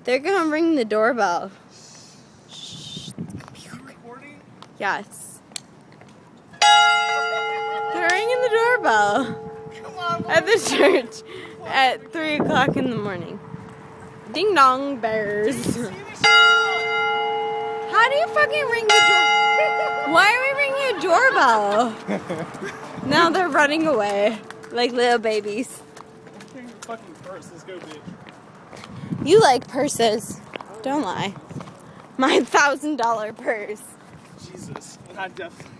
They're gonna ring the doorbell. Shh. You recording? Yes. They're ringing the doorbell. Come on, At the church at 3 o'clock in the morning. Ding dong bears. How do you fucking ring the door? Why are we ringing a doorbell? Now they're running away like little babies. Bring your fucking purse. Let's go, bitch. You like purses. Don't lie. My $1,000 purse. Jesus. And I definitely